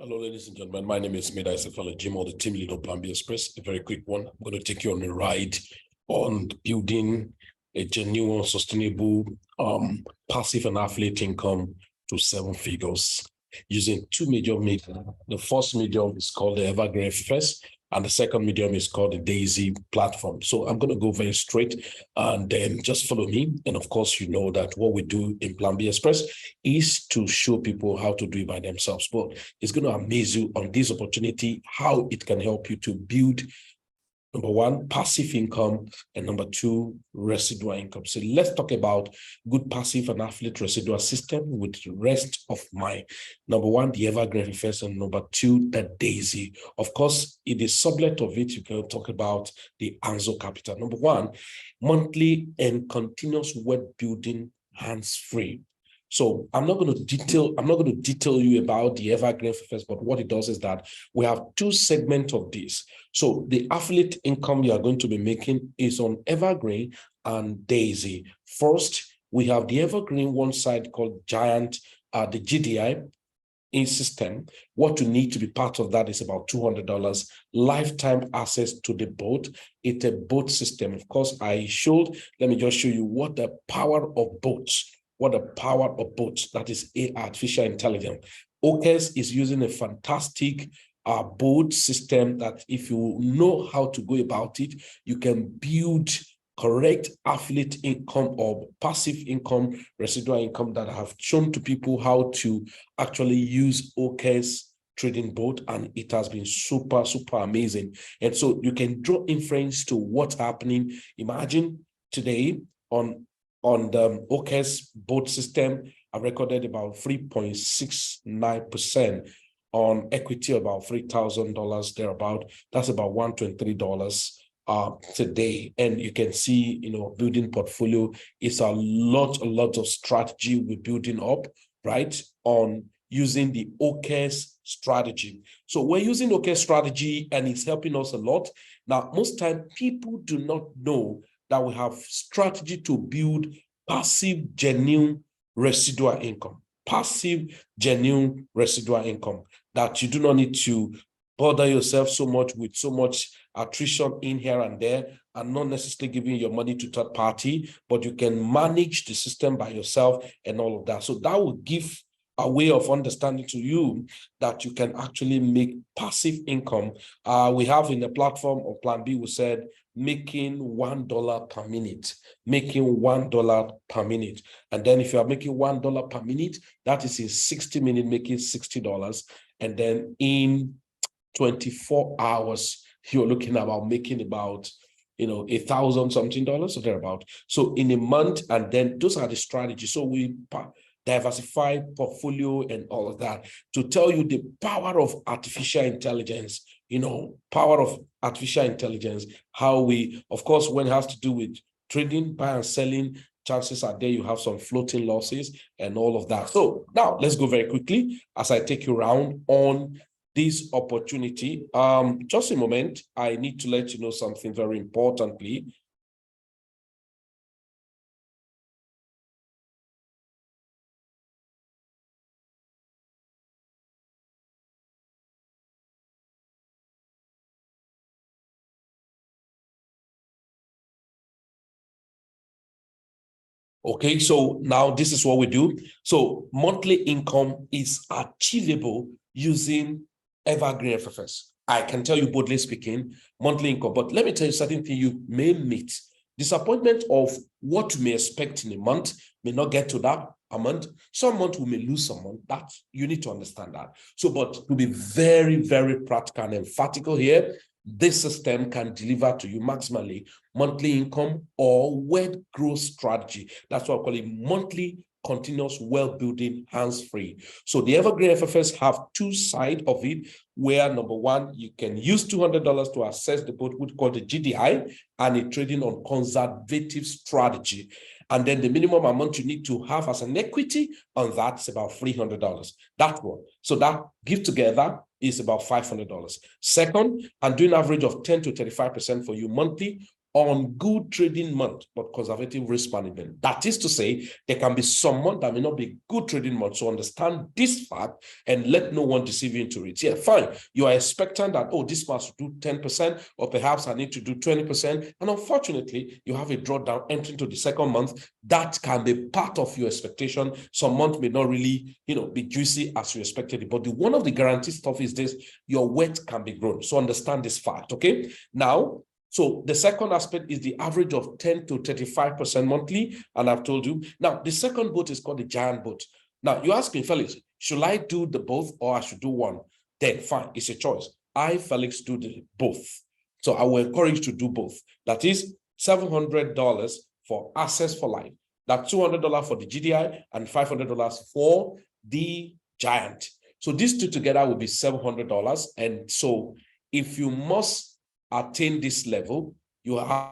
Hello, ladies and gentlemen. My name is Mida Isefala Jimo, the team lead of Plan B Express. A very quick one. I'm going to take you on a ride on building a genuine, sustainable, passive and affiliate income to 7 figures using two major medium. The first medium is called the EVERGREENFFX, and the second medium is called the Daisy platform. So I'm going to go very straight and then just follow me. And of course, you know that what we do in Plan B Express is to show people how to do it by themselves. But it's going to amaze you on this opportunity, how it can help you to build, number one, passive income, and number two, residual income. So let's talk about good passive and affiliate residual system with the rest of my number one, the EVERGREENFFX, and number two, the Daisy. Of course, in the sublet of it, you can talk about the Anzo Capital. Number one, monthly and continuous web building hands-free. So I'm not going to detail you about the EVERGREENFFX, but what it does is that we have two segments of this. So the affiliate income you are going to be making is on Evergreen and Daisy. First, we have the Evergreen one side called Giant, the GDI in system. What you need to be part of that is about $200 lifetime access to the boat. It's a boat system. Of course, let me just show you what the power of boats. That is artificial intelligence. OKES is using a fantastic board system that if you know how to go about it, you can build correct affiliate income or passive income, residual income that I have shown to people how to actually use OKES trading boat, and it has been super, super amazing. And so you can draw inference to what's happening. Imagine today on the OKES boat system, I recorded about 3.69% on equity, about $3,000 thereabout. That's about $123 today. And you can see, building portfolio is a lot of strategy we're building up, right, on using the OKES strategy. So we're using OKES strategy and it's helping us a lot. Now, most time people do not know that we have strategy to build passive, genuine residual income. Passive, genuine residual income that you do not need to bother yourself so much with so much attrition in here and there, and not necessarily giving your money to third party, but you can manage the system by yourself and all of that. So that will give a way of understanding to you that you can actually make passive income. We have in the platform of Plan B, we said making $1 per minute, And then if you are making $1 per minute, that is in 60 minutes, making $60. And then in 24 hours, you're looking about making about, $1,000 something or thereabout. So in a month, and then those are the strategies. So we diversify portfolio and all of that to tell you the power of artificial intelligence, how we, of course, when it has to do with trading, buy and selling, chances are there you have some floating losses and all of that. So now let's go very quickly as I take you around on this opportunity. Just a moment, I need to let you know something very importantly. Okay, so now this is what we do. So monthly income is achievable using EVERGREENFFX. I can tell you boldly speaking, monthly income, but let me tell you certain things you may meet. Disappointment of what you may expect in a month may not get to that a month. Some month we may lose some month. That you need to understand that. So, but to be very, very practical and emphatical here, this system can deliver to you maximally monthly income or wealth growth strategy. That's what I call it, monthly continuous wealth building hands-free. So the EVERGREENFFX have two sides of it, where number one, you can use $200 to access the boat, which is called the GDI, and it's trading on conservative strategy. And then the minimum amount you need to have as an equity on that is about $300. That one. So that give together is about $500. Second, I'm doing average of 10 to 35% for you monthly on good trading month, but conservative risk management. That is to say, there can be some month that may not be good trading month. So understand this fact and let no one deceive you into it. Yeah, fine. You are expecting that, oh, this must do 10%, or perhaps I need to do 20%. And unfortunately, you have a drawdown entering to the second month. That can be part of your expectation. Some month may not really, be juicy as you expected it. But one of the guaranteed stuff is this: your wealth can be grown. So understand this fact, okay? Now, so the second aspect is the average of 10 to 35% monthly. And I've told you. Now, the second boat is called the giant boat. Now, you ask me, Felix, should I do the both or I should do one? Then fine, it's a choice. I, Felix, do the both. So I will encourage you to do both. That is $700 for Access for Life. That's $200 for the GDI and $500 for the giant. So these two together will be $700. And so if you must attain this level, you have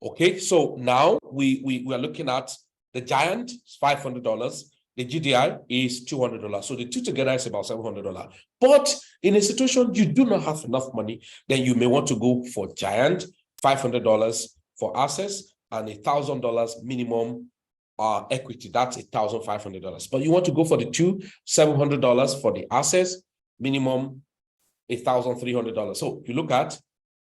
okay. So now we are looking at the giant $500. The GDI is $200. So the two together is about $700. But in a situation you do not have enough money, then you may want to go for giant, $500 for access, and $1,000 minimum equity. That's $1,500. But you want to go for the two, $700 for the access, minimum $1,300. So you look at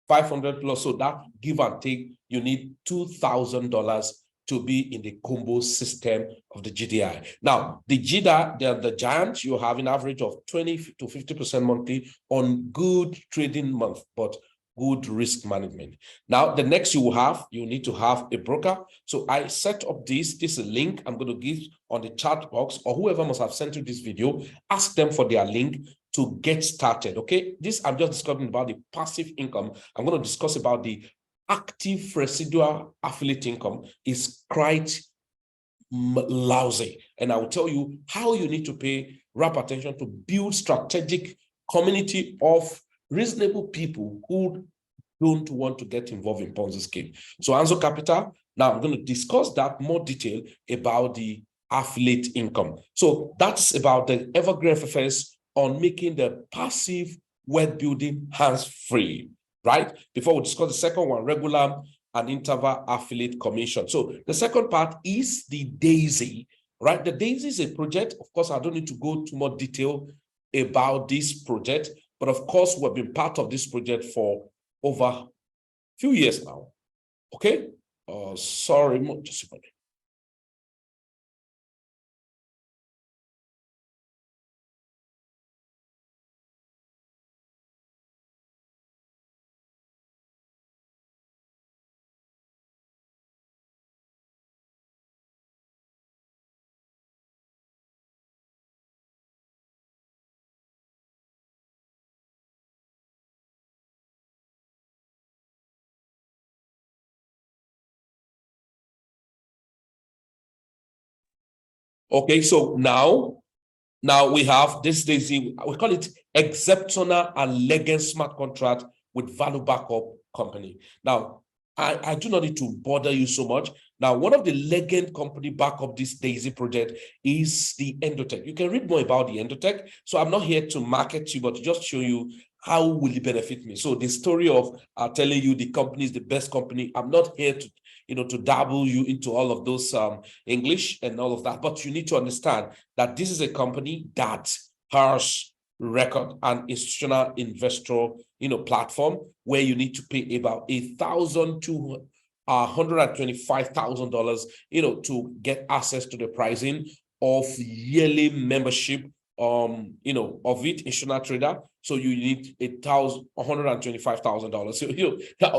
500 plus, so that give and take, you need $2,000 to be in the combo system of the GDI. Now, the GDI, the giant, you have an average of 20 to 50% monthly on good trading month, but good risk management. Now, the next you need to have a broker. So I set up this is a link I'm going to give on the chat box, or whoever must have sent you this video, ask them for their link to get started. Okay, this I'm just discussing about the passive income. I'm going to discuss about the active residual affiliate income. Is quite lousy, and I will tell you how you need to pay rapt attention to build strategic community of reasonable people who don't want to get involved in Ponzi scheme. So Anzo Capital, now I'm going to discuss that more detail about the affiliate income. So that's about the EVERGREENFFX on making the passive wealth building hands-free, right? Before we discuss the second one, regular and interval affiliate commission. So the second part is the DAISY, right? The DAISY is a project. Of course, I don't need to go into more detail about this project, but of course, we've been part of this project for over a few years now. Okay? Sorry, just a minute. Okay, so now we have this DAISY, we call it exceptional and legend smart contract with value backup company. Now, I do not need to bother you so much. Now, one of the legend company back up this DAISY project is the Endotech. You can read more about the Endotech. So I'm not here to market you, but to just show you how will it benefit me. So the story of telling you the company is the best company, I'm not here to to dabble you into all of those English and all of that. But you need to understand that this is a company that has record and institutional investor, platform where you need to pay about $125,000, to get access to the pricing of yearly membership, of it, institutional trader. So you need $125,000. So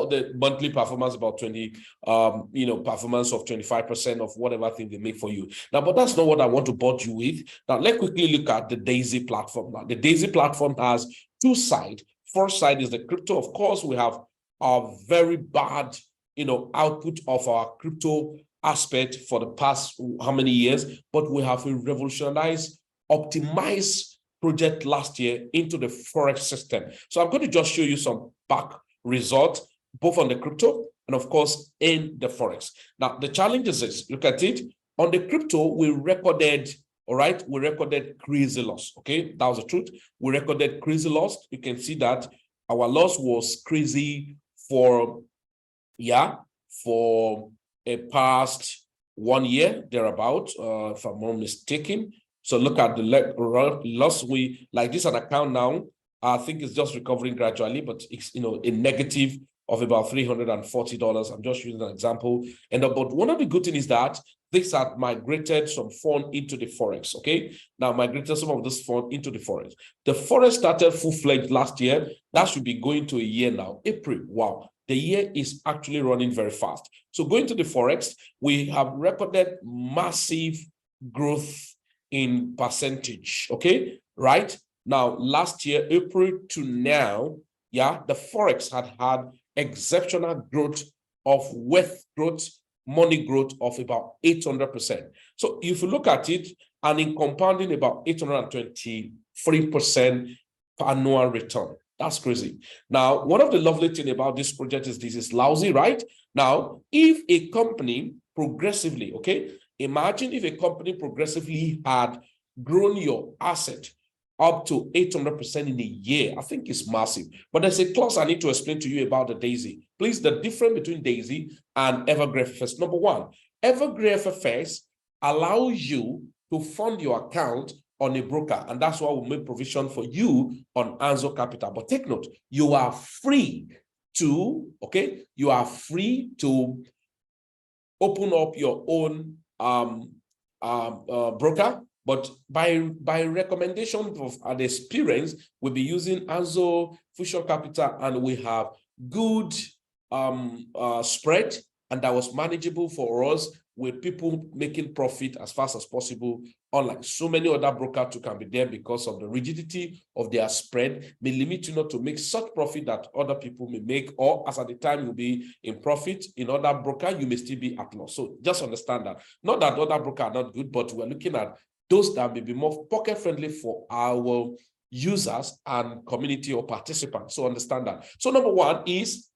the monthly performance about 20, performance of 25% of whatever thing they make for you. Now, but that's not what I want to bother you with. Now, let's quickly look at the DAISY platform. Now, the DAISY platform has two sides. First side is the crypto. Of course, we have a very bad, output of our crypto aspect for the past how many years, but we have a revolutionized, optimized project last year into the Forex system. So I'm going to just show you some back results, both on the crypto and of course in the Forex. Now, the challenge is this, look at it. On the crypto, we recorded, all right, we recorded crazy loss, okay? That was the truth. We recorded crazy loss. You can see that our loss was crazy for, for a past 1 year, thereabout, if I'm not mistaken. So look at the loss. We, like this, an account now, I think it's just recovering gradually, but it's, you know, a negative of about $340. I'm just using an example. And but one of the good things is that this had migrated some fund into the Forex, okay? Now, migrated some of this fund into the Forex. The Forex started full-fledged last year. That should be going to a year now. April, wow. The year is actually running very fast. So going to the Forex, we have recorded massive growth in percentage, okay? Right? Now, last year, April to now, the Forex had exceptional growth of wealth growth, money growth of about 800%. So if you look at it, and in compounding about 823% annual return. That's crazy. Now, one of the lovely things about this project is this is lousy, right? Now, if a company progressively, okay, imagine if a company progressively had grown your asset up to 800% in a year. I think it's massive. But there's a clause I need to explain to you about the Daisy. Please, the difference between Daisy and EVERGREENFFX. Number one, EVERGREENFFX allows you to fund your account on a broker, and that's why we make provision for you on Anzo Capital. But take note, you are free to, okay, you are free to open up your own broker. But by recommendation of an experience, we'll be using Anzo Fusion Capital, and we have good spread, and that was manageable for us, with people making profit as fast as possible, unlike so many other brokers who can be there because of the rigidity of their spread, may limit you not to make such profit that other people may make, or as at the time you'll be in profit, in other broker, you may still be at loss. So just understand that. Not that other brokers are not good, but we're looking at those that may be more pocket friendly for our users and community or participants. So understand that. So number one is,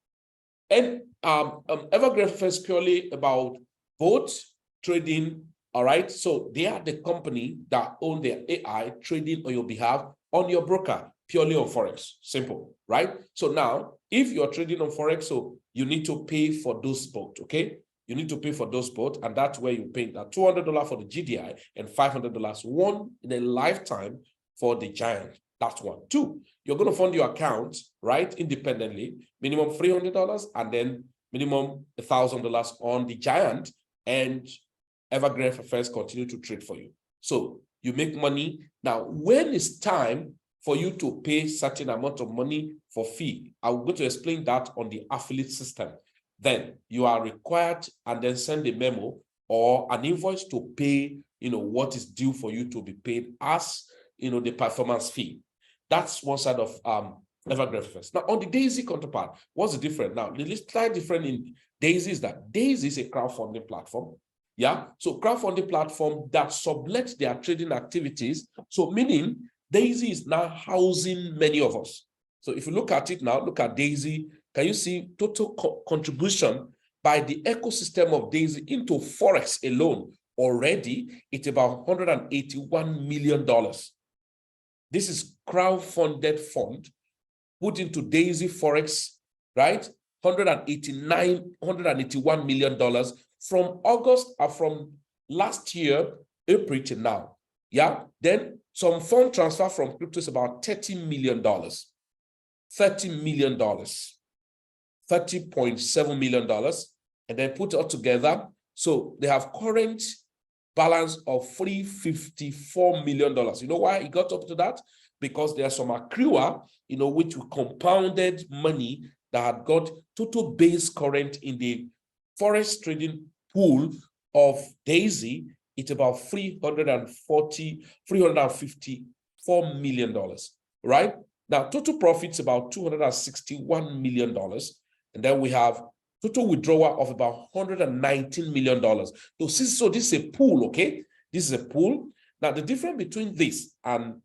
EVERGREENFFX is purely about both trading, all right? So they are the company that own their AI trading on your behalf on your broker, purely on Forex. Simple, right? So now, if you're trading on Forex, so you need to pay for those both, okay? You need to pay for those both, and that's where you pay that $200 for the GDI and $500, one in a lifetime for the Giant. That's one. Two, you're going to fund your account, right, independently, minimum $300, and then minimum $1,000 on the Giant, and EVERGREENFFX continue to trade for you. So you make money. Now, when it's time for you to pay certain amount of money for fee, I'm going to explain that on the affiliate system. Then you are required and then send a memo or an invoice to pay, you know, what is due for you to be paid as, you know, the performance fee. That's one side of EVERGREENFFX. Now, on the Daisy counterpart, what's the difference? Now, the slight difference in Daisy is that Daisy is a crowdfunding platform. Yeah, so crowdfunding platform that sublets their trading activities. So meaning Daisy is now housing many of us. So if you look at it now, look at Daisy. Can you see total contribution by the ecosystem of Daisy into Forex alone? Already, it's about $181 million. This is crowdfunded fund put into Daisy Forex, right? $181 million from August or from last year, April to now. Yeah. Then some fund transfer from crypto is about $30 million. $30 million. $30.7 million, and then put it all together. So they have current balance of $354 million. You know why it got up to that? Because there's some accrual, you know, which compounded money that had got total base current in the Forex trading pool of Daisy. It's about $354 million, right? Now, total profits about $261 million. And then we have total withdrawal of about $119 million. So this is a pool, okay? This is a pool. Now, the difference between this and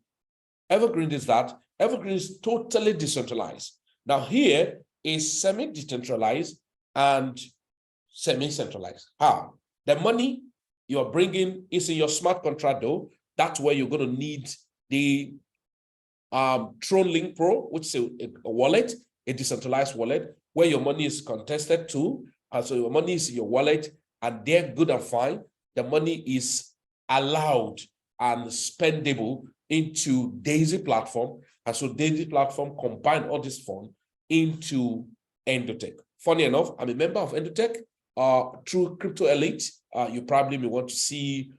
Evergreen is that. Evergreen is totally decentralized. Now here is semi-decentralized and semi-centralized. How? The money you're bringing is in your smart contract though. That's where you're going to need the Tronlink Pro, which is a wallet, a decentralized wallet, where your money is contested to. And so your money is in your wallet and they're good and fine. The money is allowed and spendable into Daisy platform. And so Daisy platform combine all this fund into Endotech. Funny enough, I'm a member of Endotech through Crypto Elite. You probably may want to see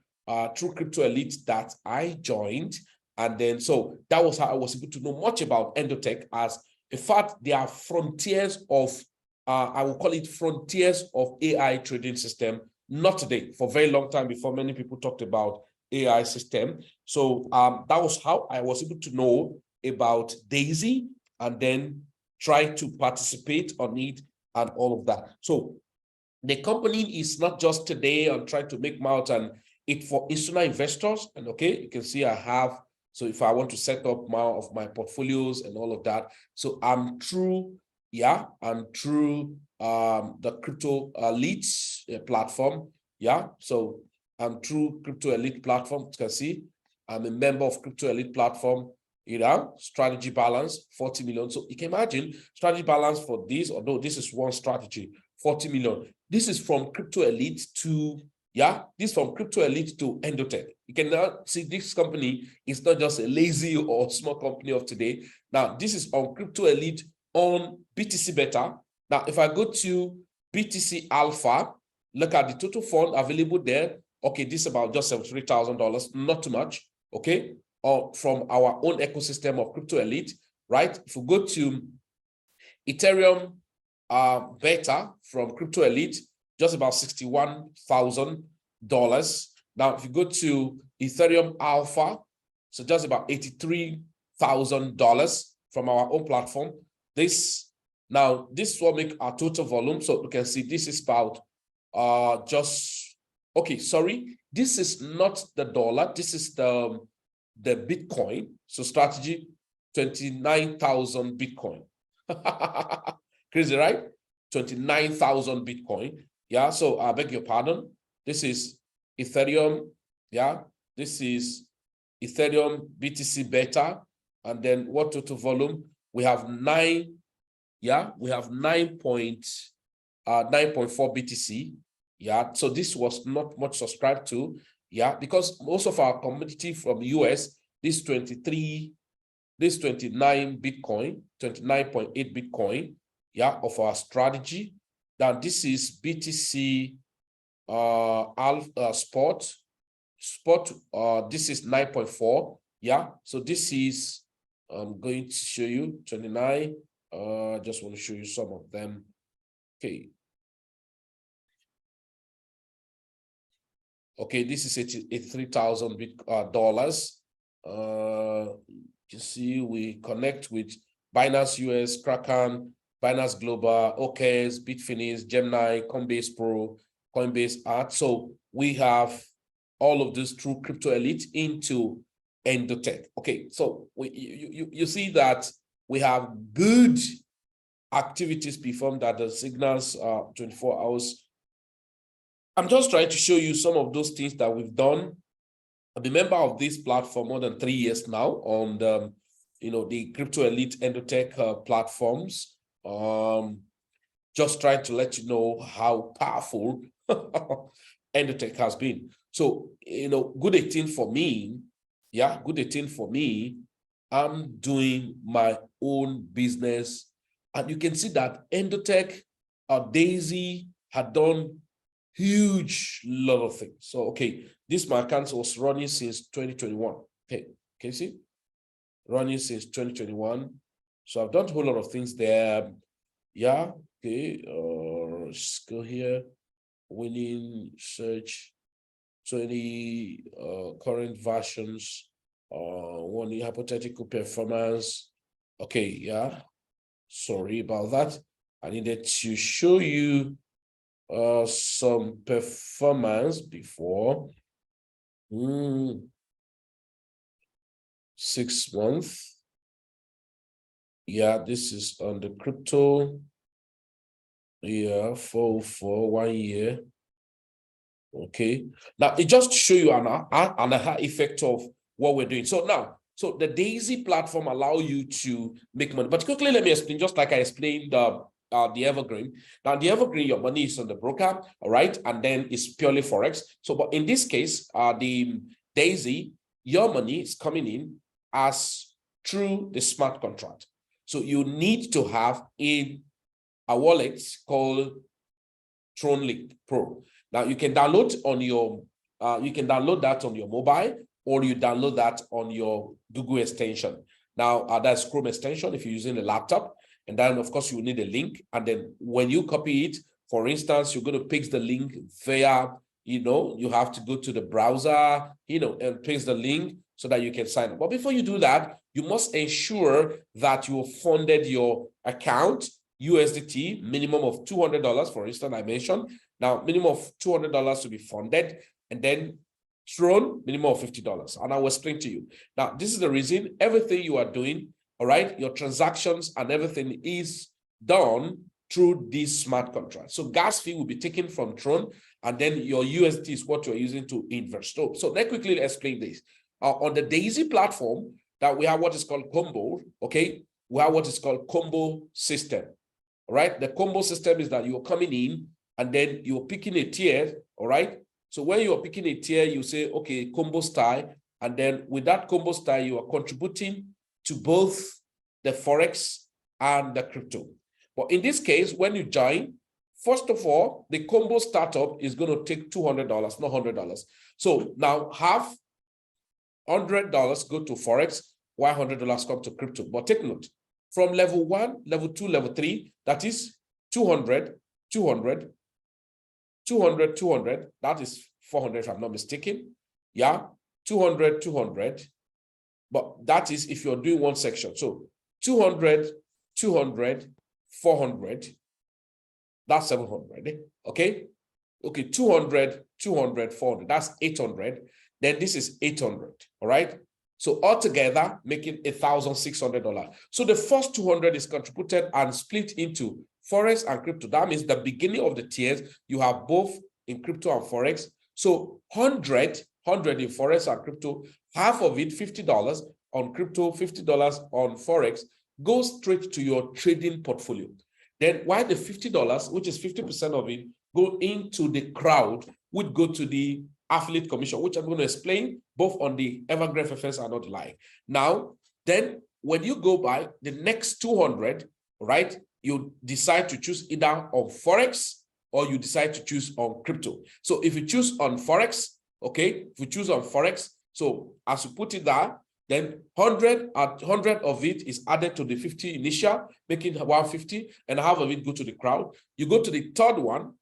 through Crypto Elite that I joined. And then, so that was how I was able to know much about Endotech. As in fact, there are frontiers of, I will call it frontiers of AI trading system, not today, for a very long time before many people talked about AI system. So that was how I was able to know about Daisy and then try to participate on it and all of that. So the company is not just today on trying to make money and it for institutional investors. And okay, you can see I have, so if I want to set up more of my portfolios and all of that, so I'm through, I'm through the Crypto Elite platform. So I'm through Crypto Elite platform. You can see I'm a member of Crypto Elite platform. Strategy balance 40 million. So you can imagine strategy balance for this, although this is one strategy, 40 million. This is from Crypto Elite to, this from Crypto Elite to Endotech. You can now see this company is not just a lazy or small company of today. Now, this is on Crypto Elite on BTC Beta. Now, if I go to BTC Alpha, look at the total fund available there. Okay, this is about just $73,000, not too much, okay? Or from our own ecosystem of Crypto Elite, right? If we go to Ethereum Beta from Crypto Elite, just about $61,000. Now, if you go to Ethereum Alpha, so just about $83,000 from our own platform. This will make our total volume. So you can see this is about this is not the dollar. This is the Bitcoin. So strategy, 29,000 Bitcoin. Crazy, right? 29,000 Bitcoin. So I beg your pardon. This is Ethereum. This is Ethereum BTC Beta. And then what total volume? We have 9.4 BTC. So this was not much subscribed to. Because most of our commodity from US, this 29 Bitcoin, 29.8 Bitcoin, of our strategy. Now this is BTC Spot. This is 9.4. So this is, I'm going to show you 29. Just want to show you some of them. Okay, this is $83,000. You see, we connect with Binance US, Kraken, Binance Global, OKS, Bitfinex, Gemini, Coinbase Pro, Coinbase Art. So we have all of this through Crypto Elite into Endotech. Okay, so you see that we have good activities performed at the signals 24 hours. I'm just trying to show you some of those things that we've done. I've been a member of this platform more than 3 years now on the, the Crypto Elite Endotech platforms. Just trying to let you know how powerful Endotech has been. So, good 18 for me. Good 18 for me. I'm doing my own business. And you can see that Endotech, Daisy had done huge lot of things. So, okay, this my account was running since 2021. Okay, can you see? Running since 2021. So I've done a whole lot of things there. Okay, let's go here. Winning search, 20 current versions, one hypothetical performance. Okay, sorry about that. I needed to show you some performance before. 6 months. Yeah, this is on the crypto. Yeah, for 1 year. Okay. Now it just to show you an aha effect of what we're doing. So now, so the Daisy platform allow you to make money. But quickly, let me explain, just like I explained the Evergreen. Now, the Evergreen, your money is on the broker, all right, and then it's purely Forex. So, but in this case, the Daisy, your money is coming in as through the smart contract. So you need to have a wallet called Tronlink Pro. Now you can download on your that on your mobile, or you download that on your Google extension. Now that's Chrome extension if you're using a laptop, and then of course you need a link. And then when you copy it, for instance, you're going to paste the link via, you have to go to the browser, and paste the link so that you can sign up. But before you do that, you must ensure that you funded your account. USDT, minimum of $200, for instance, I mentioned. Now, minimum of $200 to be funded, and then Tron, minimum of $50. And I will explain to you. Now, this is the reason everything you are doing, all right, your transactions and everything is done through this smart contract. So gas fee will be taken from Tron, and then your USDT is what you're using to invest. So let's quickly explain this. On the Daisy platform, that we have what is called combo, okay? We have what is called combo system. All right, the combo system is that you're coming in and then you're picking a tier. All right, so when you're picking a tier, you say, okay, combo style, and then with that combo style, you are contributing to both the Forex and the crypto. But in this case, when you join, first of all, the combo startup is going to take $200, not $100. So now have $100 go to Forex, while $100 come to crypto. But take note, from level 1, level 2, level 3, that is 200, 200, 200, 200. That is 400, if I'm not mistaken. Yeah, 200, 200. But that is if you're doing one section. So 200, 200, 400. That's 700. Okay. Okay, 200, 200, 400. That's 800. Then this is 800. All right. So altogether, making $1,600. So the first 200 is contributed and split into Forex and crypto. That means the beginning of the tiers, you have both in crypto and Forex. So 100 in Forex and crypto, half of it, $50 on crypto, $50 on Forex, goes straight to your trading portfolio. Then while the $50, which is 50% of it, go into the crowd, would go to the affiliate commission, which I'm going to explain both on the EVERGREENFFX and not the like. Now, then when you go by the next 200, right, you decide to choose either on Forex or you decide to choose on crypto. So if you choose on Forex, okay, if you choose on Forex, so as you put it there, then 100 of it is added to the 50 initial, making 150, and half of it go to the crowd. You go to the third one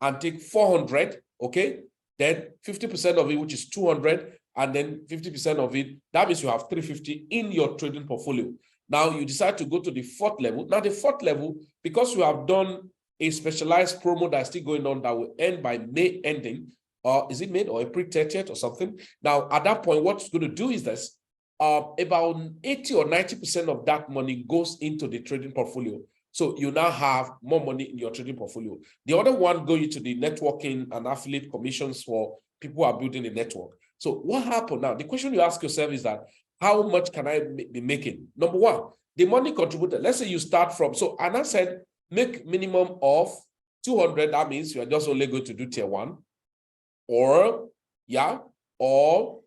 and take 400, okay? Then 50% of it, which is 200, and then 50% of it, that means you have 350 in your trading portfolio. Now you decide to go to the fourth level. Now the fourth level, because you have done a specialized promo that's still going on that will end by May ending, or is it May or April 30th or something? Now at that point, what it's going to do is this, about 80 or 90% of that money goes into the trading portfolio. So you now have more money in your trading portfolio. The other one going to the networking and affiliate commissions for people who are building a network. So what happened now? The question you ask yourself is that, how much can I be making? Number one, the money contributed. Let's say you start from, so Anna said, make minimum of 200. That means you are just only going to do tier 1. Or, yeah, or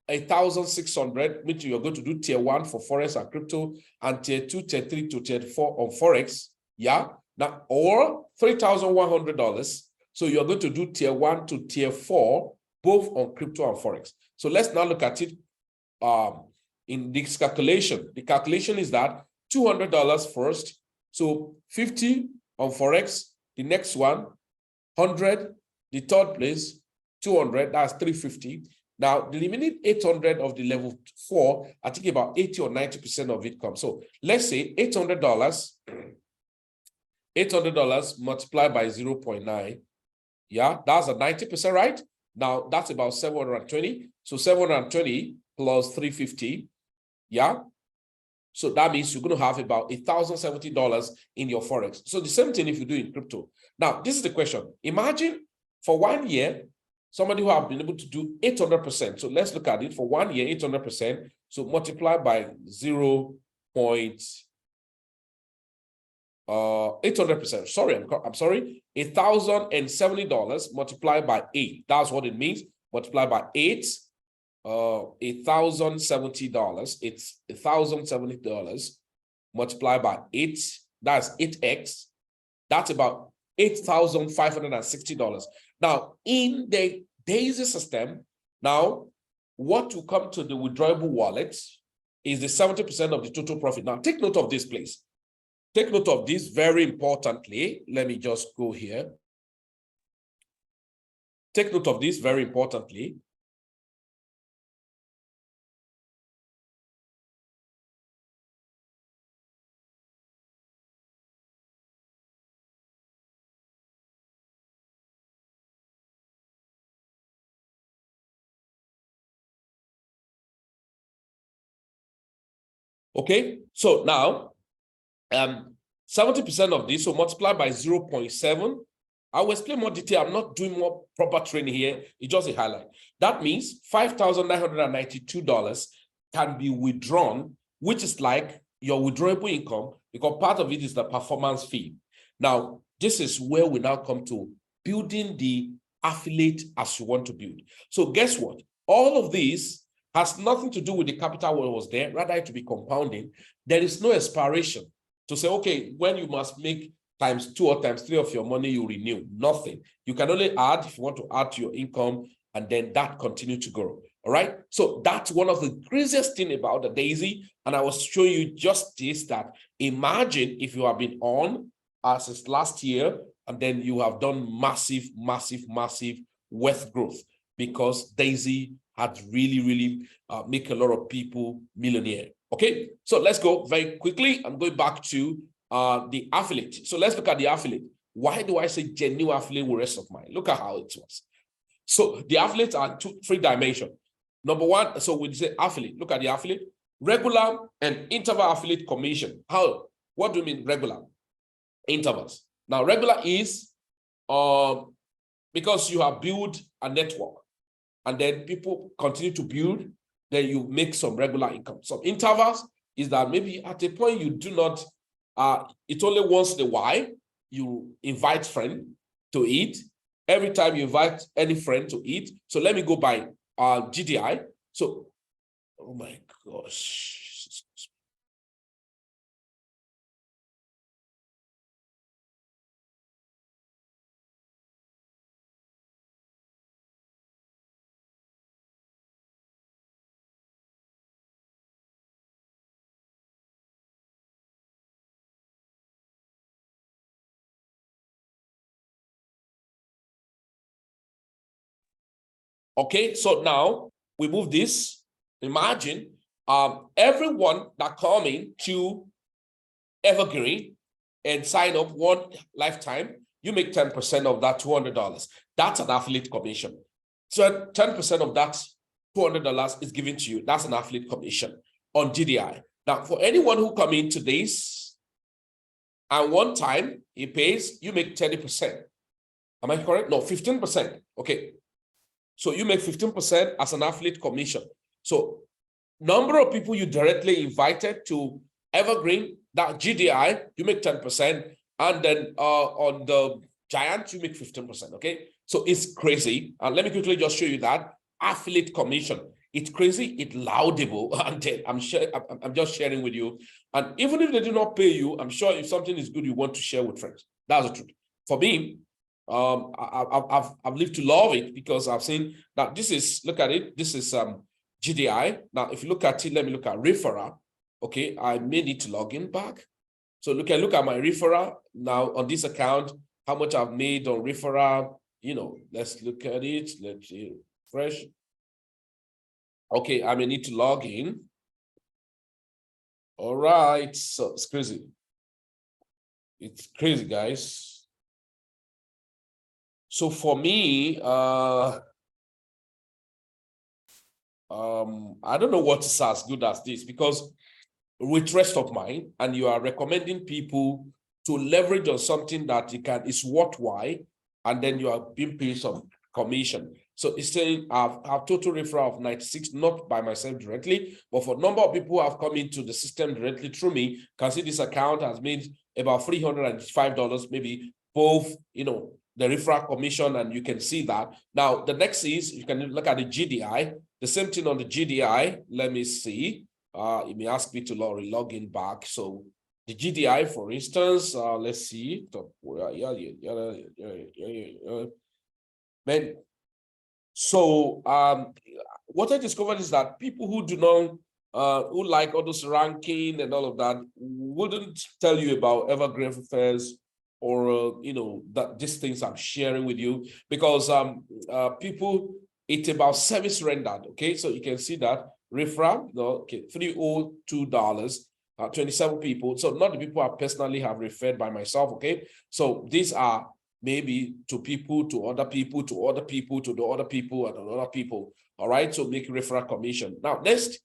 1,600, means you're going to do tier 1 for Forex and crypto, and tier 2, tier 3 to tier 4 on Forex. Yeah. Now, or $3,100. So you're going to do tier 1 to tier 4, both on crypto and Forex. So let's now look at it in this calculation. The calculation is that $200 first. So 50 on Forex, the next one, 100, the third place, 200, that's 350. Now, the remaining 800 of the level 4, I think about 80 or 90% of it comes. So let's say $800 multiplied by 0.9. Yeah, that's a 90%, right? Now, that's about 720. So 720 plus 350, Yeah. So that means you're going to have about $1,070 in your Forex. So the same thing if you do in crypto. Now, this is the question. Imagine for 1 year, somebody who have been able to do 800%. So let's look at it for 1 year, 800%. So multiply by 800%. Sorry, I'm sorry. $1,070 multiplied by 8. That's what it means. Multiply by 8. $1,070. It's $1,070 multiplied by 8. That's 8x. That's about $8,560. Now, in the Daisy system, now what will come to the withdrawable wallet is the 70% of the total profit. Now, take note of this, please. Take note of this very importantly. Let me just go here. Take note of this very importantly. Okay, so now 70% of this, so multiply by 0.7. I will explain more detail. I'm not doing more proper training here. It's just a highlight. That means $5,992 can be withdrawn, which is like your withdrawable income, because part of it is the performance fee. Now, this is where we now come to building the affiliate as you want to build. So guess what? All of this has nothing to do with the capital what was there, rather it to be compounding. There is no expiration to say, okay, when you must make ×2 or ×3 of your money, you renew. Nothing. You can only add if you want to add to your income, and then that continue to grow. All right. So that's one of the craziest thing about the Daisy. And I was showing you just this, that imagine if you have been on since last year, and then you have done massive wealth growth, because Daisy had really make a lot of people millionaire. Okay, so let's go very quickly. I'm going back to the affiliate. So let's look at the affiliate. Why do I say genuine affiliate with rest of mine? Look at how it was. So the affiliates are three dimensions. Number one, so we say affiliate. Look at the affiliate. Regular and interval affiliate commission. What do you mean regular? Intervals. Now, regular is because you have built a network, and then people continue to build, then you make some regular income. Some intervals is that maybe at a point you do not, it's only once in a while you invite friend to eat. Every time you invite any friend to eat. So let me go by GDI. So, oh my gosh. Okay, so now we move this. Imagine everyone that coming to Evergreen and sign up one lifetime, you make 10% of that $200. That's an affiliate commission. So 10% of that $200 is given to you. That's an affiliate commission on GDI. Now, for anyone who come into this and one time he pays, you make 30%. Am I correct? No, 15%. Okay. So you make 15% as an affiliate commission. So number of people you directly invited to Evergreen, that GDI, you make 10%. And then on the Giant, you make 15%. Okay. So it's crazy. And let me quickly just show you that affiliate commission. It's crazy, it's laudable. And I'm just sharing with you. And even if they do not pay you, I'm sure if something is good, you want to share with friends. That's the truth. For me, I've lived to love it, because I've seen that this is, look at it, this is GDI. Now, if you look at it, let me look at referral. Okay, I may need to log in back. So look at my referral now on this account, how much I've made on referral. You know, let's look at it. Let's see, fresh. Okay, I may need to log in. All right, so it's crazy. It's crazy, guys. So for me, I don't know what is as good as this, because with rest of mind, and you are recommending people to leverage on something that is worthwhile, and then you are being paid some commission. So it's saying I've total referral of 96, not by myself directly, but for number of people who have come into the system directly through me. Can see this account has made about $305, maybe both, you know, the referral commission, and you can see that. Now, the next is, you can look at the GDI, the same thing on the GDI. Let me see. It may ask me to log in back. So the GDI, for instance, let's see. So what I discovered is that people who do not, who like all those ranking and all of that, wouldn't tell you about EVERGREENFFX or you know, that these things I'm sharing with you, because people, it's about service rendered. Okay, so you can see that referral, okay, $302, 27 people. So not the people I personally have referred by myself. Okay, so these are maybe to people, to other people, to other people, to the other people, and other people. All right, so make referral commission. Now next,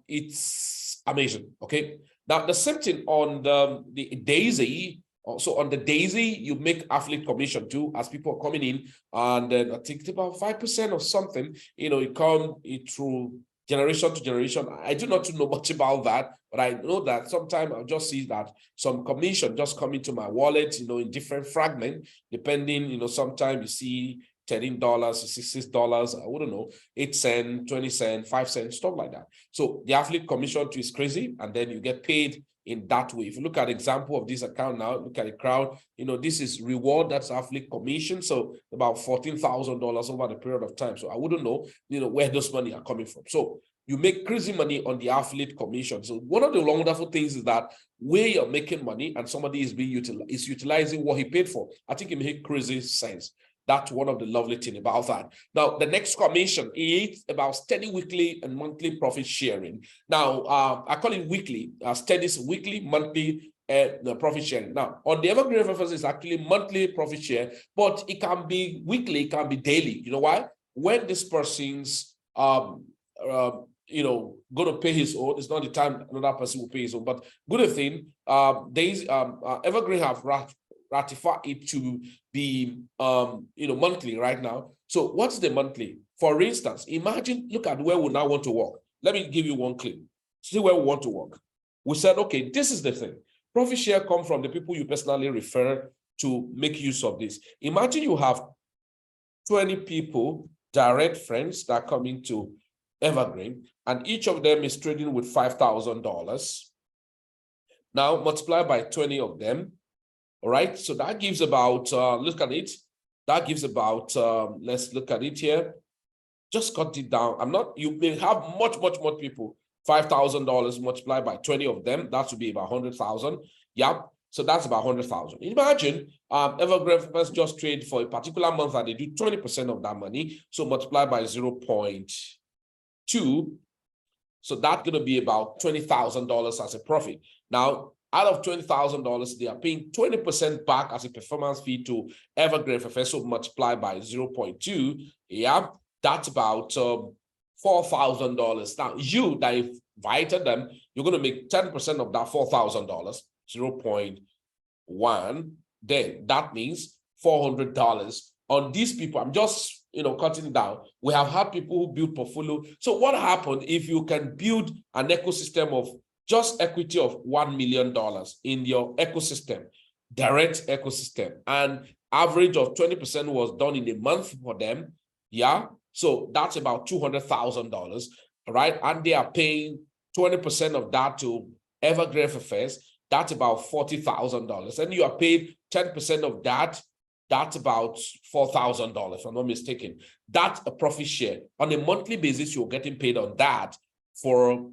it's amazing. Okay, now the same thing on the Daisy. Also on the Daisy, you make affiliate commission too, as people are coming in, and then I think it's about 5% or something. You know, it come through generation to generation. I do not know much about that, but I know that sometimes I'll just see that some commission just come into my wallet, you know, in different fragments, depending, you know, sometimes you see $13, $66, I wouldn't know, 8 cents, 20 cents, 5 cents, stuff like that. So the affiliate commission too is crazy, and then you get paid in that way. If you look at example of this account now, look at the crowd, you know, this is reward, that's affiliate commission. So about $14,000 over the period of time. So I wouldn't know, you know, where those money are coming from. So you make crazy money on the affiliate commission. So one of the wonderful things is that where you're making money and somebody is being utilizing what he paid for, I think it makes crazy sense. That's one of the lovely things about that. Now, the next commission is about steady weekly and monthly profit sharing. Now, I call it weekly, steady weekly, monthly profit sharing. Now, on the EVERGREENFFX, it's actually monthly profit share, but it can be weekly, it can be daily. You know why? When this person's, you know, going to pay his own, it's not the time another person will pay his own. But good thing, Evergreen have ratify it to be you know, monthly right now. So what's the monthly? For instance, imagine, look at where we now want to work. Let me give you one clip. See where we want to work. We said, okay, this is the thing. Profit share come from the people you personally refer to make use of this. Imagine you have 20 people, direct friends that come into Evergreen, and each of them is trading with $5,000. Now multiply by 20 of them. All right, so that gives about, look at it, that gives about, let's look at it here. Just cut it down. You may have much more people. $5,000 multiplied by 20 of them, that would be about 100,000. Yeah, so that's about 100,000. Imagine EVERGREENFFX just trade for a particular month and they do 20% of that money. So multiply by 0.2. So that's going to be about $20,000 as a profit. Now, out of $20,000, they are paying 20% back as a performance fee to EVERGREENFFX, so multiply by 0.2. Yeah, that's about $4,000. Now, you that invited them, you're going to make 10% of that $4,000, 0.1. Then that means $400 on these people. I'm just, you know, cutting it down. We have had people who build portfolio. So what happened if you can build an ecosystem of just equity of $1 million in your ecosystem, direct ecosystem, and average of 20% was done in a month for them? Yeah, so that's about $200,000, right? And they are paying 20% of that to EVERGREENFFX. That's about $40,000, and you are paid 10% of that. That's about $4,000, if I'm not mistaken. That's a profit share. On a monthly basis, you're getting paid on that for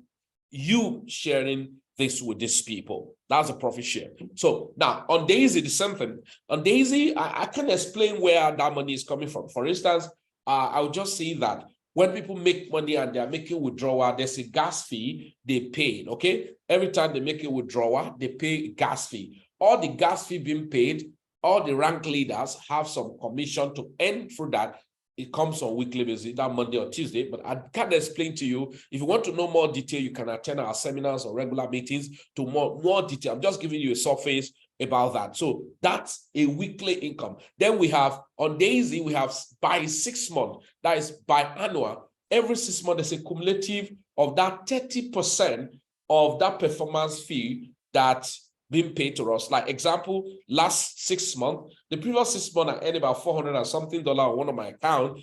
you sharing this with these people. That's a profit share. So now on Daisy, the same thing. On Daisy, I can explain where that money is coming from. For instance, I'll just say that when people make money and they're making withdrawal, there's a gas fee they pay, okay? Every time they make a withdrawal, they pay a gas fee. All the gas fee being paid, all the rank leaders have some commission to earn through that. it comes on weekly basis, that Monday or Tuesday, but I can't explain to you. If you want to know more detail, you can attend our seminars or regular meetings to more detail. I'm just giving you a surface about that. So that's a weekly income. Then we have on Daisy, we have by 6 months, that is biannual. Every 6 months, there's a cumulative of that 30% of that performance fee that's being paid to us. Like example, last 6 months, the previous 6 months I earned about $400 and something on one of my account.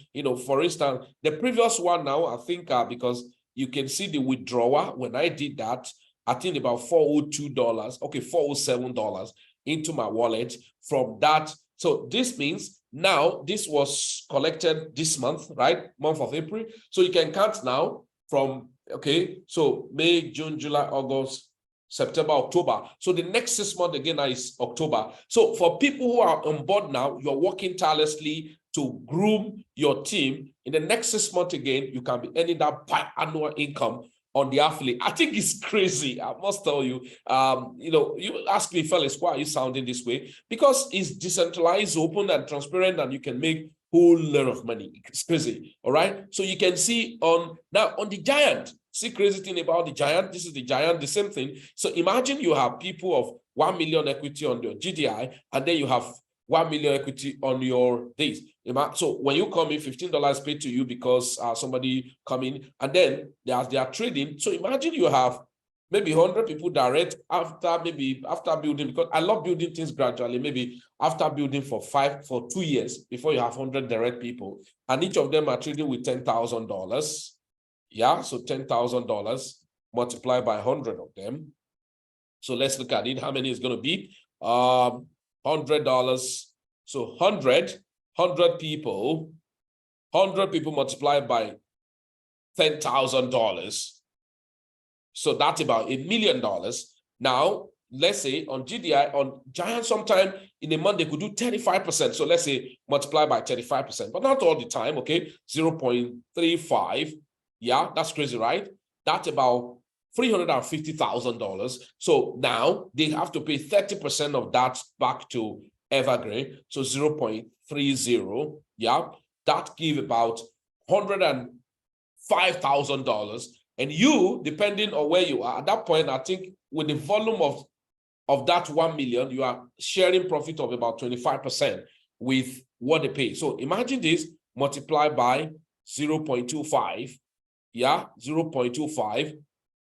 For instance, the previous one now, I think because you can see the withdrawal when I did that, I think about $402, okay, $407 into my wallet from that. So this means now this was collected this month, right? Month of April. So you can count now from, okay, so May, June, July, August, September, October. So the next 6 months again is October. So for people who are on board now, you're working tirelessly to groom your team. In the next 6 months again, you can be earning that biannual income on the affiliate. I think it's crazy. I must tell you, you ask me, fellas, why are you sounding this way? Because it's decentralized, open and transparent, and you can make whole lot of money. It's crazy. All right. So you can see on the Giant. See, crazy thing about the Giant. This is the Giant, the same thing. So imagine you have people of 1 million equity on your GDI, and then you have 1 million equity on your days. So when you come in, $15 paid to you because somebody come in, and then they are trading. So imagine you have maybe 100 people direct after building, because I love building things gradually, maybe after building for 2 years before you have 100 direct people, and each of them are trading with $10,000. Yeah, so $10,000 multiplied by 100 of them. So let's look at it. How many is going to be? $100. So 100 people multiplied by $10,000. So that's about $1 million. Now, let's say on GDI, on Giant, sometime in a month, they could do 35%. So let's say multiply by 35%, but not all the time, okay? 0.35. Yeah, that's crazy, right? That's about $350,000. So now they have to pay 30% of that back to Evergreen. So 0.30. Yeah, that give about $105,000. And you, depending on where you are at that point, I think with the volume of that 1 million, you are sharing profit of about 25% with what they pay. So imagine this multiplied by 0.25. Yeah, 0.25.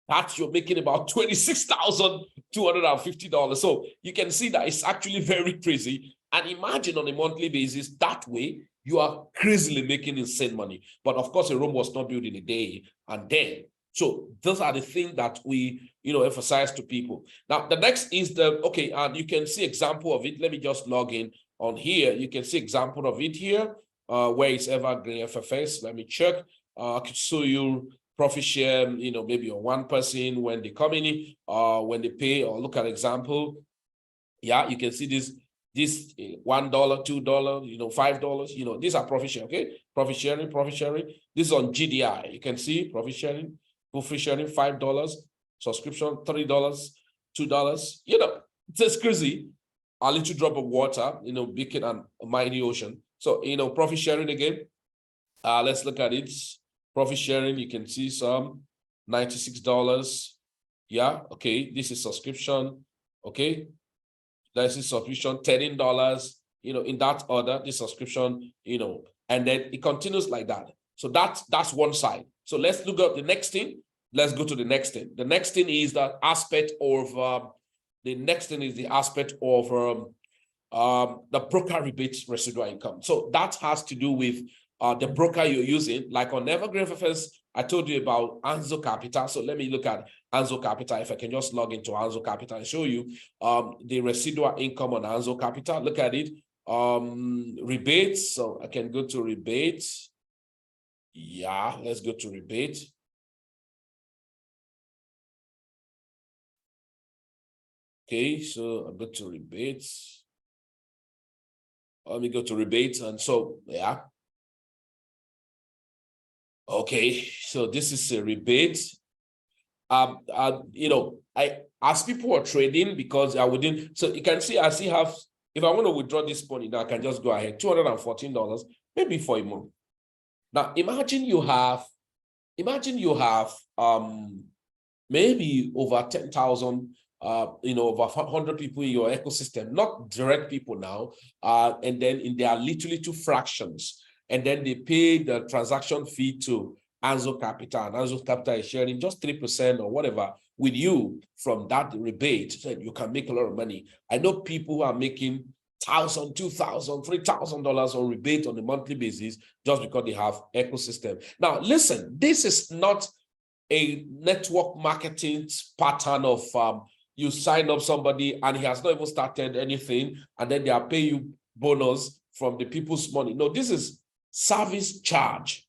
That's you're making about $26,250. So you can see that it's actually very crazy. And imagine on a monthly basis, that way you are crazily making insane money. But of course, a Rome was not built in a day and then. So those are the things that we, emphasize to people. Now, the next is and you can see example of it. Let me just log in on here. You can see example of it here, where it's EVERGREENFFX. Let me check. I could show you profit share, maybe on one person when they come in, when they pay, or look at example. Yeah, you can see this $1, $2, $5, these are profit share, okay? Profit sharing. This is on GDI. You can see profit sharing, $5, subscription, $3, $2. It's just crazy. A little drop of water, big and a mighty ocean. So, profit sharing again. Let's look at it. Profit sharing, you can see some $96. Yeah, okay. This is subscription. Okay. This is subscription, $13. In that order, this subscription, and then it continues like that. So that's one side. So let's look at the next thing. Let's go to the next thing. The next thing is the aspect of the broker rebate residual income. So that has to do with the broker you're using. Like on EVERGREENFFX, I told you about Anzo Capital. So let me look at Anzo Capital. If I can just log into Anzo Capital and show you the residual income on Anzo Capital. Look at it. Rebates. So I can go to rebates. Yeah, let's go to rebate. Okay, so I'll go to rebates. Let me go to rebates. And so, yeah. Okay, so this is a rebate. As people are trading, because I wouldn't, so you can see, I still have, if I want to withdraw this money now, I can just go ahead, $214, maybe for a month. Now imagine you have maybe over 10,000 over 100 people in your ecosystem, not direct people now, and then there are literally two fractions, and then they pay the transaction fee to Anzo Capital, and Anzo Capital is sharing just 3% or whatever with you from that rebate, so you can make a lot of money. I know people who are making $1,000, $2,000, $3,000 on rebate on a monthly basis just because they have ecosystem. Now, listen, this is not a network marketing pattern of you sign up somebody and he has not even started anything, and then they are paying you bonus from the people's money. No, this is service charge,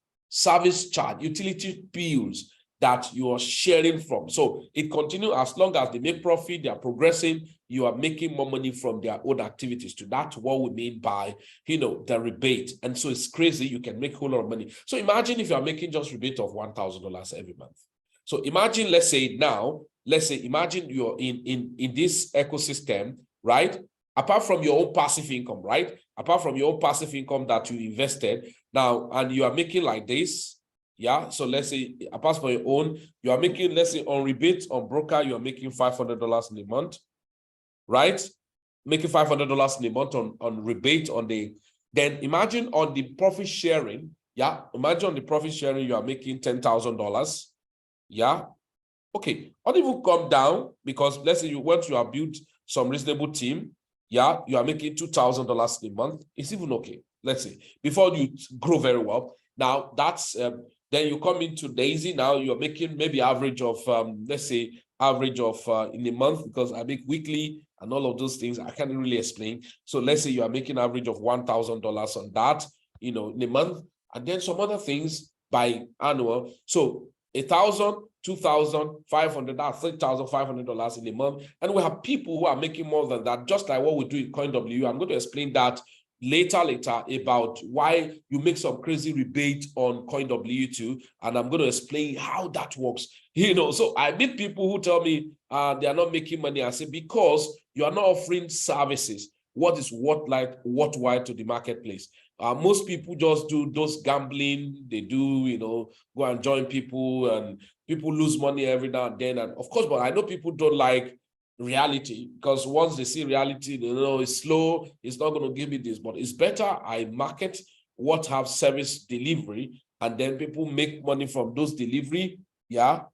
utility bills that you are sharing from. So it continues as long as they make profit, they are progressing, you are making more money from their own activities. To that's what we mean by, the rebate. And so it's crazy, you can make a whole lot of money. So imagine if you are making just rebate of $1,000 every month. So imagine, imagine you're in this ecosystem, right? Apart from your own passive income, right? Apart from your own passive income that you invested now, and you are making like this, yeah? So let's say, apart from your own, you are making, let's say on rebate, on broker, you are making $500 in a month, right? Making $500 in a month on rebate then imagine on the profit sharing, yeah? Imagine on the profit sharing, you are making $10,000, yeah? Okay, or even come down, because let's say once you have built some reasonable team, yeah, you are making $2,000 a month. It's even okay. Let's say before you grow very well. Now that's then you come into Daisy. Now you're making maybe average of let's say average of in a month, because I make weekly and all of those things. I can't really explain. So let's say you are making average of $1,000 on that, in a month, and then some other things by annual. So 1,000, 2,500, that's $3,500 in a month. And we have people who are making more than that, just like what we do in CoinW. I'm going to explain that later about why you make some crazy rebate on CoinW too. And I'm going to explain how that works. So I meet people who tell me they are not making money. I say, because you are not offering services, what is worthwhile to the marketplace. Most people just do those gambling. They do, go and join people, and people lose money every now and then. And of course, but I know people don't like reality, because once they see reality, they know it's slow, it's not going to give me this. But it's better I market what have service delivery, and then people make money from those delivery. Yeah,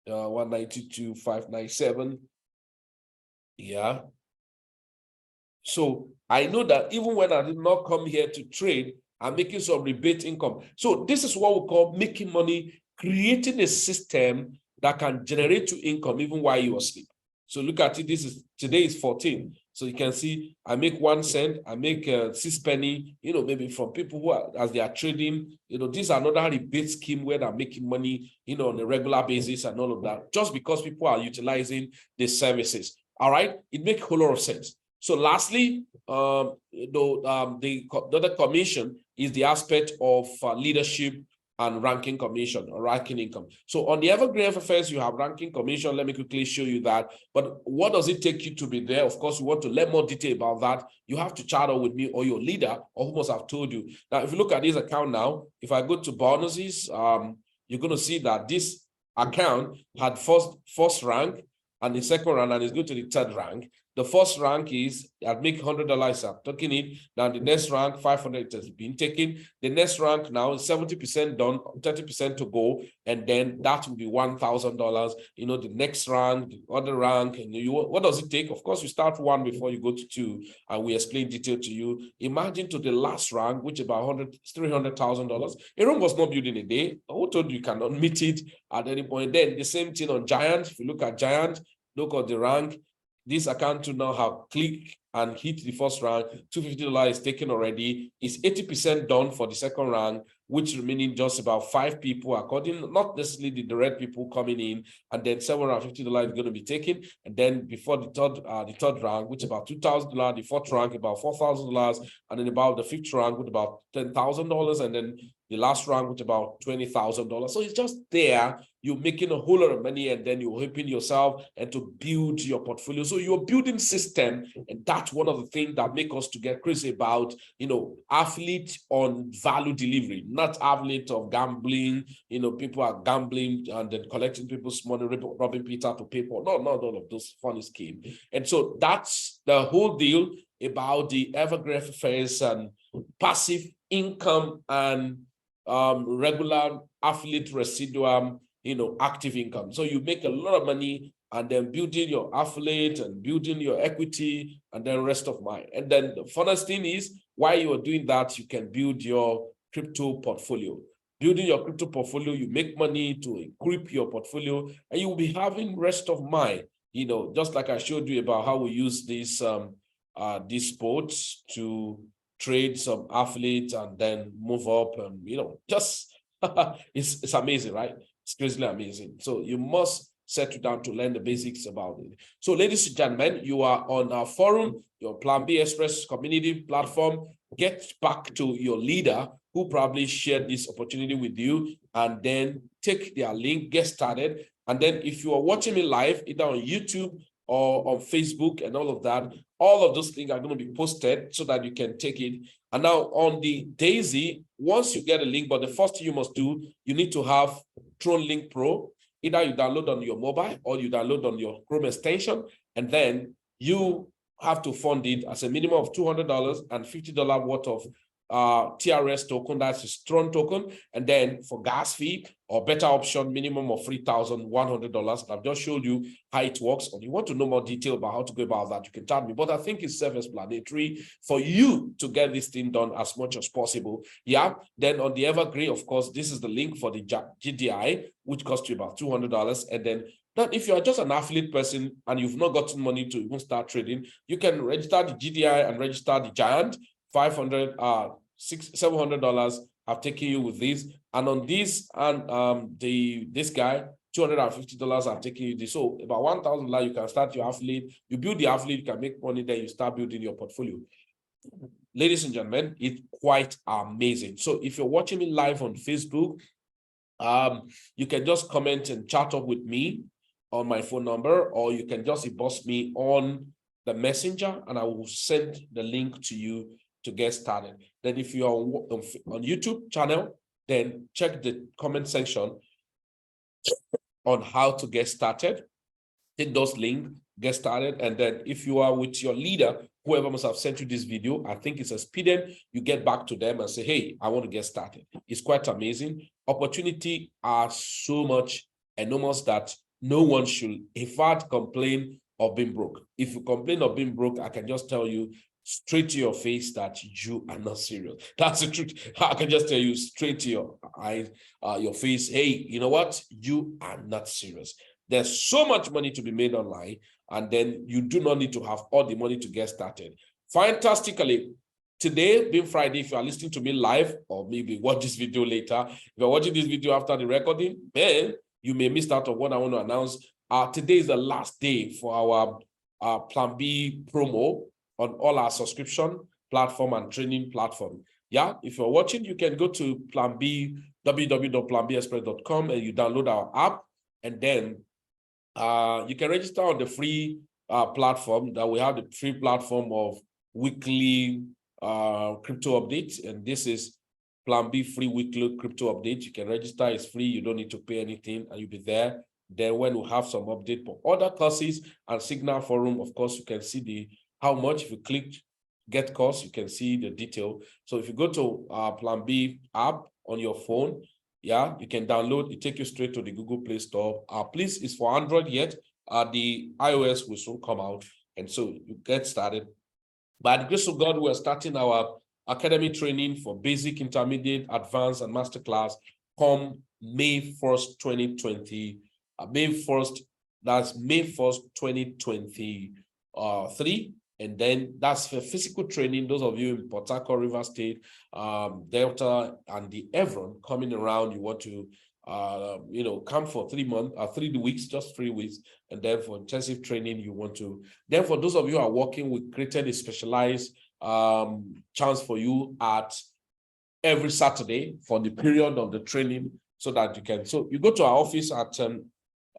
192,597. Yeah. So I know that even when I did not come here to trade, I'm making some rebate income. So this is what we call making money, creating a system that can generate you income even while you are asleep. So look at it. Today is 14. So you can see I make 1 cent, I make 6 penny, maybe from people who are, as they are trading, these are another rebate scheme where they're making money, on a regular basis and all of that, just because people are utilizing the services. All right. It makes a whole lot of sense. So lastly, the other commission is the aspect of leadership and ranking commission or ranking income. So on the EVERGREENFFX, you have ranking commission. Let me quickly show you that. But what does it take you to be there? Of course, you want to learn more detail about that. You have to chat with me or your leader, or who must have told you. Now, if you look at this account now, if I go to bonuses, you're going to see that this account had first rank, and the second rank, and it's going to the third rank. The first rank is I'd make $100. I'm taking it. Now the next rank, 500 has been taken. The next rank now is 70% done, 30% to go, and then that will be $1,000. The next rank, the other rank, and what does it take? Of course, you start 1 before you go to 2, and we explain detail to you. Imagine to the last rank, which is about $300,000. A room was not built in a day. Who told you cannot meet it at any point? Then the same thing on Giant. If you look at Giant, look at the rank. This account to now have clicked and hit the first rank. $250 is taken already. It's 80% done for the second rank, which remaining just about 5 people, according, not necessarily the direct people coming in, and then $750 is going to be taken. And then before the third rank, which is about $2,000, the fourth rank about $4,000, and then about the fifth rank with about $10,000, and then The last round was about $20,000. So it's just there. You're making a whole lot of money, and then you're helping yourself and to build your portfolio. So you're building system, and that's one of the things that make us to get crazy about, athlete on value delivery, not athlete of gambling. People are gambling and then collecting people's money, robbing Peter to pay Paul. No, none of those funny schemes. And so that's the whole deal about the EVERGREENFFX and passive income and regular affiliate residual, active income. So you make a lot of money and then building your affiliate and building your equity and then rest of mine. And then the funnest thing is, while you are doing that, you can build your crypto portfolio. Building your crypto portfolio, you make money to equip your portfolio, and you will be having rest of mind. Just like I showed you about how we use these bots to trade some affiliates and then move up, and just it's amazing, right? It's crazily amazing. So you must settle down to learn the basics about it. So ladies and gentlemen, you are on our forum, your Plan B Express community platform. Get back to your leader who probably shared this opportunity with you, and then take their link, get started. And then if you are watching me live, either on YouTube or on Facebook and all of that, all of those things are going to be posted so that you can take it. And now on the Daisy, once you get a link, but the first thing you must do, you need to have Tronlink Pro. Either you download on your mobile or you download on your Chrome extension, and then you have to fund it as a minimum of $200 and $50 worth of TRS token, that's a Tron token, and then for gas fee or better option, minimum of $3,100. I've just showed you how it works. Or you want to know more detail about how to go about that, you can chat me. But I think it's self-explanatory for you to get this thing done as much as possible. Yeah. Then on the Evergreen, of course, this is the link for the GDI, which costs you about $200. And then if you are just an affiliate person and you've not gotten money to even start trading, you can register the GDI and register the Giant. $700 have taken you with this, and on this and this guy $250 have taken you this. So about $1,000, you can start your affiliate. You build the affiliate, you can make money, then you start building your portfolio. Ladies and gentlemen, it's quite amazing. So if you're watching me live on Facebook, you can just comment and chat up with me on my phone number, or you can just inbox me on the messenger and I will send the link to you to get started. Then if you are on YouTube channel, then check the comment section on how to get started. Take those links, get started. And then if you are with your leader, whoever must have sent you this video, I think it's expedient, you get back to them and say, hey, I want to get started. It's quite amazing. Opportunity are so much enormous that no one should, in fact, complain of being broke. If you complain of being broke, I can just tell you straight to your face that you are not serious. That's the truth. I can just tell you straight to your eyes, your face, hey, you know what? You are not serious. There's so much money to be made online, and then you do not need to have all the money to get started. Fantastically, today being Friday, if you are listening to me live, or maybe watch this video later, if you're watching this video after the recording, then you may miss out on what I want to announce. Today is the last day for our Plan B promo on all our subscription platform and training platform. Yeah, if you're watching, you can go to Plan B, www.planbexpress.com, and you download our app, and then you can register on the free platform that we have, the free platform of weekly crypto updates. And this is Plan B free weekly crypto update. You can register, it's free, you don't need to pay anything, and you'll be there. Then when we have some update for other courses and Signal Forum, of course, you can see how much. If you click get course, you can see the detail. So if you go to Plan B app on your phone, yeah, you can download it, take you straight to the Google Play Store. Please, it's for Android yet. The iOS will soon come out, and so you get started. By the grace of God, we are starting our academy training for basic, intermediate, advanced, and masterclass come May 1st, 2020. May 1st, that's May 1st, 2023. And then that's for physical training. Those of you in Port Harcourt, River State, Delta, and the Evron coming around, you want to, come for 3 months, 3 weeks, just 3 weeks. And then for intensive training, you want to. Then for those of you who are working, we created a specialized chance for you at every Saturday for the period of the training so that you can. So you go to our office at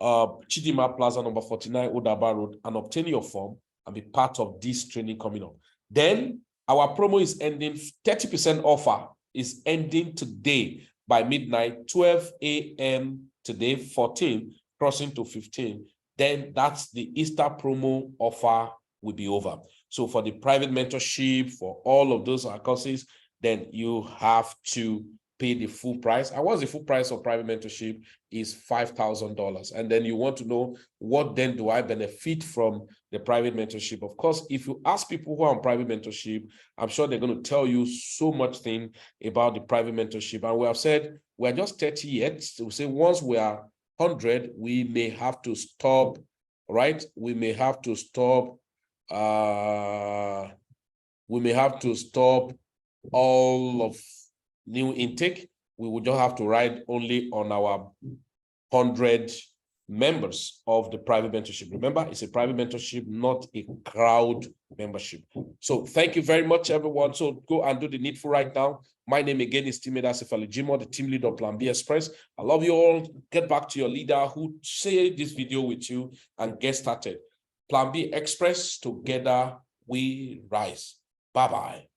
Chidima Plaza number 49 Odaba Road and obtain your form and be part of this training coming up. Then our promo is ending, 30% offer is ending today by midnight, 12 a.m. today, 14, crossing to 15. Then that's the Easter promo offer will be over. So for the private mentorship, for all of those courses, then you have to pay the full price. And what's the full price of private mentorship is $5,000. And then you want to know, what then do I benefit from the private mentorship? Of course, if you ask people who are on private mentorship, I'm sure they're going to tell you so much thing about the private mentorship. And we have said, we're just 30 yet. So we say once we are 100, we may have to stop, right? We may have to stop, all of new intake. We would just have to ride only on our 100 members of the private mentorship. Remember, it's a private mentorship, not a crowd membership. So thank you very much, everyone. So go and do the needful right now. My name again is Teammate Asifali Jimo, the team leader of Plan B Express. I love you all. Get back to your leader who shared this video with you and get started. Plan B Express, together we rise. Bye-bye.